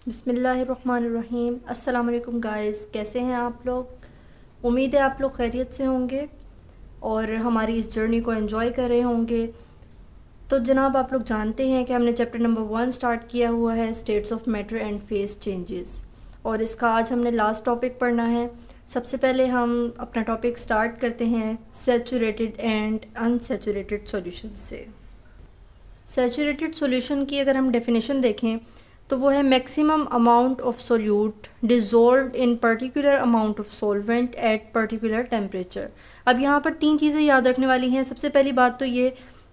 बिस्मिल्लाहिर्रहमानिर्रहीम। अस्सलाम वालेकुम गाइस, कैसे हैं आप लोग। उम्मीद है आप लोग खैरियत से होंगे और हमारी इस जर्नी को एंजॉय कर रहे होंगे। तो जनाब, आप लोग जानते हैं कि हमने चैप्टर नंबर 1 स्टार्ट किया हुआ है, states of matter and face changes, और इसका आज हमने लास्ट टॉपिक पढ़ना है। सबसे पहले हम अपना टॉपिक स्टार्ट करते हैं सैचुरेटेड एंड अनसैचुरेटेड सॉल्यूशन से। सैचुरेटेड सॉल्यूशन की अगर हम डेफिनेशन देखें तो वो है maximum amount of solute dissolved in particular amount of solvent at particular temperature. अब यहाँ पर 3 चीज़ें याद रखने वाली हैं। सबसे पहली बात तो ये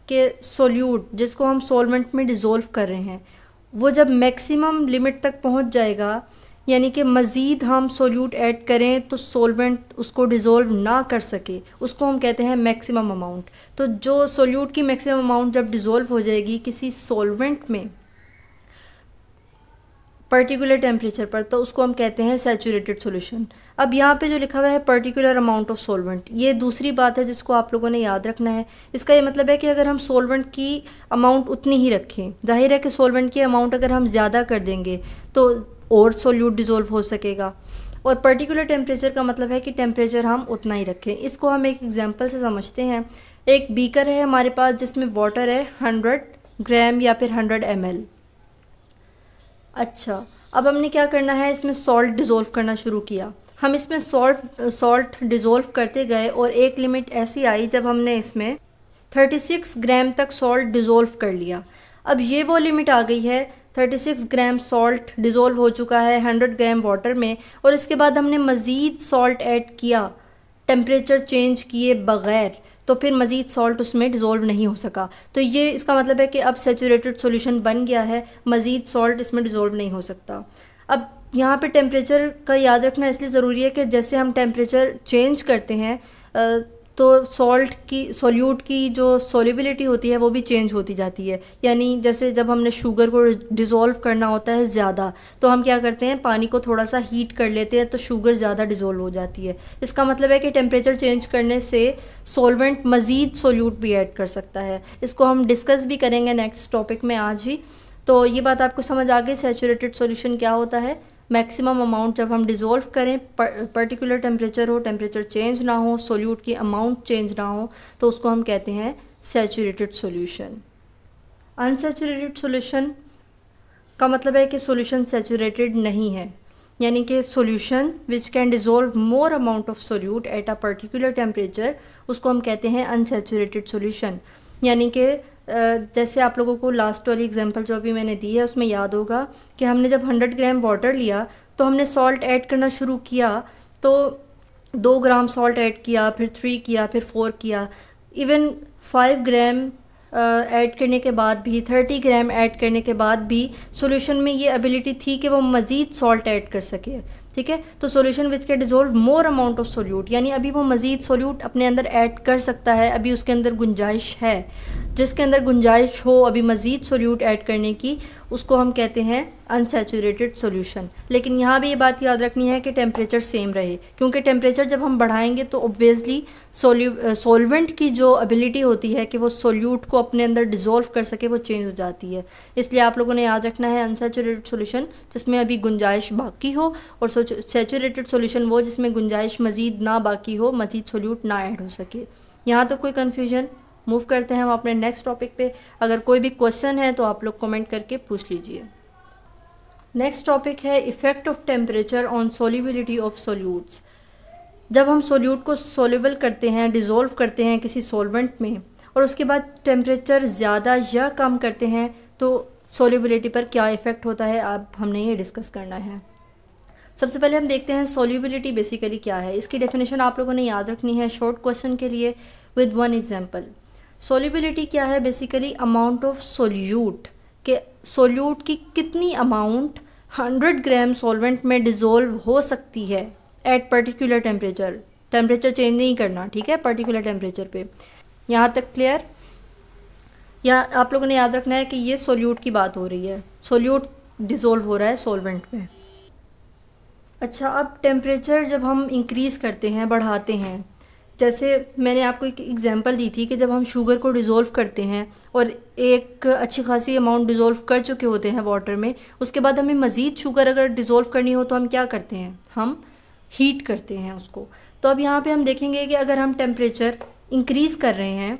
कि सोल्यूट जिसको हम सॉल्वेंट में डिज़ोल्व कर रहे हैं वो जब मैक्सिमम लिमिट तक पहुँच जाएगा, यानी कि मज़ीद हम सोल्यूट ऐड करें तो सॉल्वेंट उसको डिज़ोल्व ना कर सके, उसको हम कहते हैं मैक्सिमम अमाउंट। तो जो सोल्यूट की मैक्सिमम अमाउंट जब डिज़ोल्व हो जाएगी किसी सॉल्वेंट में पर्टिकुलर टेम्परेचर पर, तो उसको हम कहते हैं सैचुरेटेड सॉल्यूशन। अब यहाँ पे जो लिखा हुआ है पर्टिकुलर अमाउंट ऑफ सॉल्वेंट, ये दूसरी बात है जिसको आप लोगों ने याद रखना है। इसका ये मतलब है कि अगर हम सॉल्वेंट की अमाउंट उतनी ही रखें, जाहिर है कि सॉल्वेंट की अमाउंट अगर हम ज़्यादा कर देंगे तो और सोल्यूट डिज़ोल्व हो सकेगा। और पर्टिकुलर टेम्परेचर का मतलब है कि टेम्परेचर हम उतना ही रखें। इसको हम एक एग्जांपल से समझते हैं। एक बीकर है हमारे पास जिसमें वाटर है 100 ग्राम या फिर 100 ml। अच्छा, अब हमने क्या करना है, इसमें सॉल्ट डिज़ोल्व करना शुरू किया। हम इसमें सॉल्ट डिज़ोल्व करते गए और एक लिमिट ऐसी आई जब हमने इसमें 36 ग्राम तक सॉल्ट डिज़ोल्व कर लिया। अब ये वो लिमिट आ गई है, 36 ग्राम सॉल्ट डिज़ोल्व हो चुका है 100 ग्राम वाटर में, और इसके बाद हमने मज़ीद सॉल्ट ऐड किया टेम्परेचर चेंज किए बग़ैर, तो फिर मज़ीद सॉल्ट उसमें डिज़ोल्व नहीं हो सका। तो ये इसका मतलब है कि अब सैचुरेटेड सॉल्यूशन बन गया है, मज़ीद सॉल्ट इसमें डिज़ोल्व नहीं हो सकता। अब यहाँ पे टेम्परेचर का याद रखना इसलिए ज़रूरी है कि जैसे हम टेम्परेचर चेंज करते हैं तो सोल्यूट की जो सोल्युबिलिटी होती है वो भी चेंज होती जाती है। यानी जैसे जब हमने शुगर को डिज़ोल्व करना होता है ज़्यादा, तो हम क्या करते हैं, पानी को थोड़ा सा हीट कर लेते हैं तो शुगर ज़्यादा डिज़ोल्व हो जाती है। इसका मतलब है कि टेम्परेचर चेंज करने से सॉल्वेंट मज़ीद सोल्यूट भी ऐड कर सकता है। इसको हम डिस्कस भी करेंगे नेक्स्ट टॉपिक में आज ही। तो ये बात आपको समझ आ गई, सैचुरेटेड सॉल्यूशन क्या होता है। मैक्सिमम अमाउंट जब हम डिज़ोल्व करें, पर्टिकुलर टेम्परेचर हो, टेम्परेचर चेंज ना हो, सोल्यूट की अमाउंट चेंज ना हो, तो उसको हम कहते हैं सैचुरेटेड सॉल्यूशन। अनसैचुरेटेड सॉल्यूशन का मतलब है कि सॉल्यूशन सैचुरेटेड नहीं है, यानी कि solution which can dissolve more amount of solute at a particular temperature, उसको हम कहते हैं अनसैचुरेटेड सॉल्यूशन। यानी कि जैसे आप लोगों को लास्ट वाली एग्जांपल जो अभी मैंने दी है उसमें याद होगा कि हमने जब 100 ग्राम वाटर लिया तो हमने सॉल्ट ऐड करना शुरू किया, तो 2 ग्राम सॉल्ट ऐड किया, फिर 3 किया, फिर 4 किया, इवन 5 ग्राम ऐड करने के बाद भी, 30 ग्राम ऐड करने के बाद भी सॉल्यूशन में ये एबिलिटी थी कि वो मज़ीद सॉल्ट ऐड कर सके। ठीक है, तो solution which can dissolve more amount of solute, यानी अभी वो मज़ीद सोल्यूट अपने अंदर ऐड कर सकता है, अभी उसके अंदर गुंजाइश है। जिसके अंदर गुंजाइश हो अभी मज़ीद सोल्यूट ऐड करने की, उसको हम कहते हैं अनसैचुरेटेड सॉल्यूशन। लेकिन यहाँ भी ये बात याद रखनी है कि टेम्परेचर सेम रहे, क्योंकि टेम्परेचर जब हम बढ़ाएंगे तो ऑब्वियसली सॉल्वेंट की जो एबिलिटी होती है कि वो सोल्यूट को अपने अंदर डिज़ोल्व कर सके वो चेंज हो जाती है। इसलिए आप लोगों ने याद रखना है अनसैचुरेटेड सॉल्यूशन जिसमें अभी गुंजाइश बाकी हो, और सैचुरेटेड सॉल्यूशन वो जिसमें गुंजाइश मज़ीद ना बाकी हो, मज़ीद सोल्यूट ना ऐड हो सके। यहाँ तो कोई कन्फ्यूजन। मूव करते हैं हम अपने नेक्स्ट टॉपिक पे। अगर कोई भी क्वेश्चन है तो आप लोग कमेंट करके पूछ लीजिए। नेक्स्ट टॉपिक है effect of temperature on solubility of solutes. जब हम सोल्यूट को सोल्यूबल करते हैं, डिज़ोल्व करते हैं किसी सॉल्वेंट में, और उसके बाद टेम्परेचर ज़्यादा या कम करते हैं तो सोल्युबिलिटी पर क्या इफ़ेक्ट होता है, अब हमने ये डिस्कस करना है। सबसे पहले हम देखते हैं सोल्युबिलिटी बेसिकली क्या है। इसकी डेफिनेशन आप लोगों ने याद रखनी है शॉर्ट क्वेश्चन के लिए विद वन एग्जांपल। सोल्युबिलिटी क्या है, बेसिकली अमाउंट ऑफ सोल्यूट, के सोल्यूट की कितनी अमाउंट 100 ग्राम सॉल्वेंट में डिज़ोल्व हो सकती है eight particular temperature. Temperature change नहीं करना, ठीक है, पर्टिकुलर टेम्परेचर पे। यहाँ तक क्लियर। या आप लोगों ने याद रखना है कि ये सोल्यूट की बात हो रही है, सोल्यूट डिज़ोल्व हो रहा है सॉल्वेंट में। अच्छा, अब टेम्परेचर जब हम इंक्रीज़ करते हैं, बढ़ाते हैं, जैसे मैंने आपको एक एग्जांपल दी थी कि जब हम शुगर को डिज़ोल्व करते हैं और एक अच्छी खासी अमाउंट डिज़ोल्व कर चुके होते हैं वाटर में, उसके बाद हमें मज़ीद शुगर अगर डिज़ोल्व करनी हो तो हम क्या करते हैं, हम हीट करते हैं उसको। तो अब यहाँ पे हम देखेंगे कि अगर हम टेम्परेचर इंक्रीज़ कर रहे हैं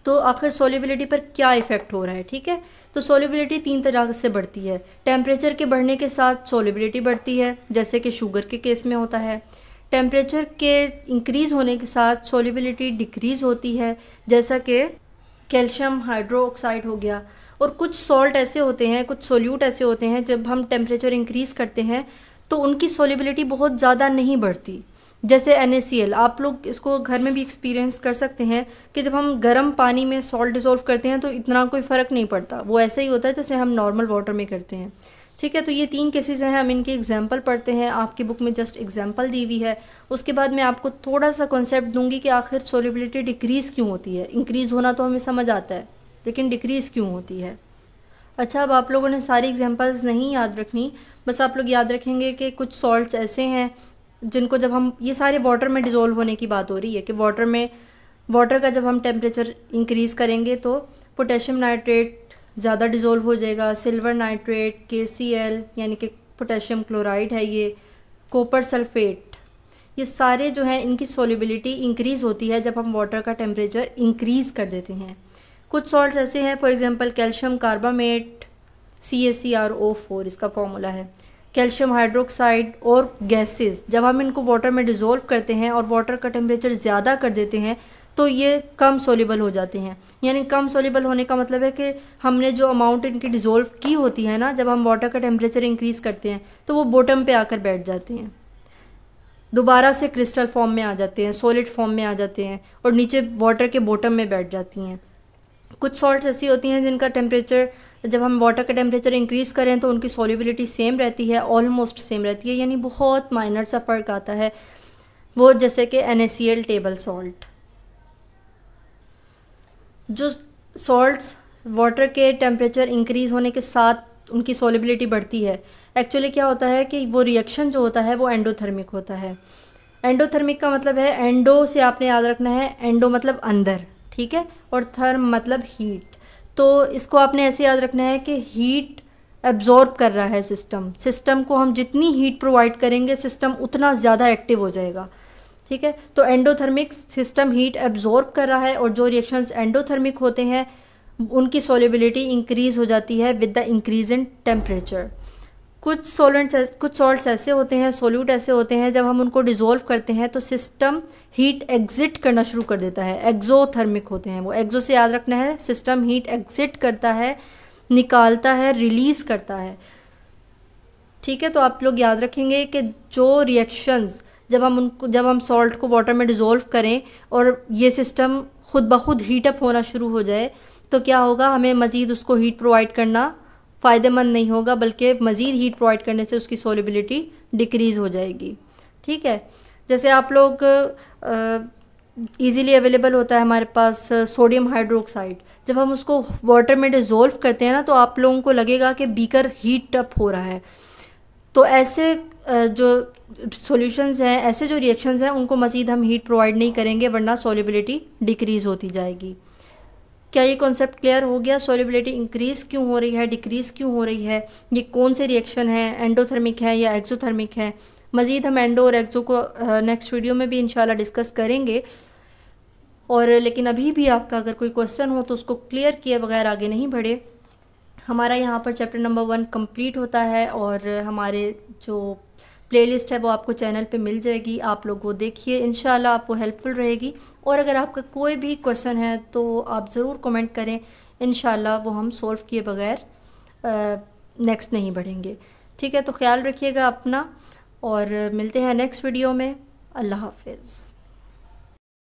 तो आखिर सॉल्युबिलिटी पर क्या इफ़ेक्ट हो रहा है। ठीक है, तो सॉल्युबिलिटी 3 तरह से बढ़ती है। टेम्परेचर के बढ़ने के साथ सॉल्युबिलिटी बढ़ती है, जैसे कि शुगर के केस में होता है। टेम्परेचर के इंक्रीज़ होने के साथ सॉल्युबिलिटी डिक्रीज़ होती है, जैसा कि कैल्शियम हाइड्रोक्साइड हो गया। और कुछ सॉल्ट ऐसे होते हैं, कुछ सोल्यूट ऐसे होते हैं, जब हम टेम्परेचर इंक्रीज़ करते हैं तो उनकी सॉल्युबिलिटी बहुत ज़्यादा नहीं बढ़ती, जैसे NaCl। आप लोग इसको घर में भी एक्सपीरियंस कर सकते हैं कि जब हम गर्म पानी में सॉल्ट डिज़ोल्व करते हैं तो इतना कोई फ़र्क नहीं पड़ता, वो ऐसे ही होता है जैसे हम नॉर्मल वाटर में करते हैं। ठीक है, तो ये 3 केसेस हैं, हम इनके एग्जांपल पढ़ते हैं। आपकी बुक में जस्ट एग्जांपल दी हुई है। उसके बाद मैं आपको थोड़ा सा कॉन्सेप्ट दूंगी कि आखिर सॉल्युबिलिटी डिक्रीज़ क्यों होती है। इंक्रीज़ होना तो हमें समझ आता है, लेकिन डिक्रीज़ क्यों होती है। अच्छा, अब आप लोगों ने सारी एग्जांपल्स नहीं याद रखनी, बस आप लोग याद रखेंगे कि कुछ सॉल्ट्स ऐसे हैं जिनको जब हम, ये सारे वाटर में डिज़ोल्व होने की बात हो रही है कि वाटर का जब हम टेम्परेचर इंक्रीज़ करेंगे तो पोटेशियम नाइट्रेट ज़्यादा डिज़ोल्व हो जाएगा, सिल्वर नाइट्रेट, KCl यानी कि पोटेशियम क्लोराइड है ये, कॉपर सल्फेट, ये सारे जो हैं इनकी सॉल्युबिलिटी इंक्रीज़ होती है जब हम वाटर का टेम्परेचर इंक्रीज़ कर देते हैं। कुछ सॉल्ट्स ऐसे हैं, for example calcium carbamate, CaCrO4 इसका फॉर्मूला है, कैल्शियम हाइड्रोक्साइड और गैसेस, जब हम इनको वाटर में डिज़ोल्व करते हैं और वाटर का टेम्परेचर ज़्यादा कर देते हैं तो ये कम सोल्यूबल हो जाते हैं। यानी कम सोल्यूबल होने का मतलब है कि हमने जो अमाउंट इनकी डिज़ोल्व की होती है ना, जब हम वाटर का टेम्परेचर इंक्रीज़ करते हैं तो वो बॉटम पे आकर बैठ जाते हैं, दोबारा से क्रिस्टल फॉर्म में आ जाते हैं, सॉलिड फॉर्म में आ जाते हैं और नीचे वाटर के बॉटम में बैठ जाती हैं। कुछ सॉल्ट्स ऐसी होती हैं जिनका टेम्परेचर, जब हम वाटर का टेम्परेचर इंक्रीज़ करें तो उनकी सॉल्युबिलिटी सेम रहती है, ऑलमोस्ट सेम रहती है, यानी बहुत माइनर सा फ़र्क आता है, वो जैसे कि NaCl टेबल सॉल्ट। जो सॉल्ट्स वाटर के टेम्परेचर इंक्रीज़ होने के साथ उनकी सॉल्युबिलिटी बढ़ती है, एक्चुअली क्या होता है कि वो रिएक्शन जो होता है वो एंडोथर्मिक होता है। एंडोथर्मिक का मतलब है, एंडो से आपने याद रखना है, एंडो मतलब अंदर, ठीक है, और थर्म मतलब हीट। तो इसको आपने ऐसे याद रखना है कि हीट एब्जॉर्ब कर रहा है सिस्टम को हम जितनी हीट प्रोवाइड करेंगे सिस्टम उतना ज़्यादा एक्टिव हो जाएगा। ठीक है, तो एंडोथर्मिक सिस्टम हीट एब्जॉर्ब कर रहा है और जो रिएक्शंस एंडोथर्मिक होते हैं उनकी सॉल्युबिलिटी इंक्रीज़ हो जाती है with the increase in temperature. कुछ सॉल्ट्स ऐसे होते हैं, सोल्यूट ऐसे होते हैं, जब हम उनको डिज़ोल्व करते हैं तो सिस्टम हीट एग्जिट करना शुरू कर देता है, एक्जोथर्मिक होते हैं वो। एक्जो से याद रखना है, सिस्टम हीट एग्जिट करता है, निकालता है, रिलीज़ करता है। ठीक है, तो आप लोग याद रखेंगे कि जो रिएक्शंस जब हम सॉल्ट को वाटर में डिज़ोल्व करें और ये सिस्टम खुद ब खुद हीटअप होना शुरू हो जाए तो क्या होगा, हमें मज़ीद उसको हीट प्रोवाइड करना फ़ायदेमंद नहीं होगा, बल्कि मज़ीद हीट प्रोवाइड करने से उसकी सॉल्युबिलिटी डिक्रीज़ हो जाएगी। ठीक है, जैसे आप लोग ईज़िली अवेलेबल होता है हमारे पास सोडियम हाइड्रोक्साइड, जब हम उसको वाटर में डिज़ोल्व करते हैं ना तो आप लोगों को लगेगा कि बीकर हीट अप हो रहा है। तो ऐसे जो सॉल्यूशंस हैं, ऐसे जो रिएक्शंस हैं, उनको मज़ीद हम हीट प्रोवाइड नहीं करेंगे वरना सॉल्युबिलिटी डिक्रीज़ होती जाएगी। क्या ये कॉन्सेप्ट क्लियर हो गया? सॉल्युबिलिटी इंक्रीज़ क्यों हो रही है, डिक्रीज़ क्यों हो रही है, ये कौन से रिएक्शन है, एंडोथर्मिक है या एक्सोथर्मिक है। मज़ीद हम एंडो और एक्सो को नेक्स्ट वीडियो में भी इंशाल्लाह डिस्कस करेंगे। और लेकिन अभी भी आपका अगर कोई क्वेश्चन हो तो उसको क्लियर किए बगैर आगे नहीं बढ़े। हमारा यहाँ पर चैप्टर नंबर 1 कंप्लीट होता है और हमारे जो प्लेलिस्ट है वो आपको चैनल पे मिल जाएगी, आप लोग वो देखिए, इंशाल्लाह आपको हेल्पफुल रहेगी। और अगर आपका कोई भी क्वेश्चन है तो आप ज़रूर कमेंट करें, इंशाल्लाह वो हम सॉल्व किए बगैर नेक्स्ट नहीं बढ़ेंगे। ठीक है, तो ख्याल रखिएगा अपना और मिलते हैं नेक्स्ट वीडियो में। अल्लाह हाफिज़।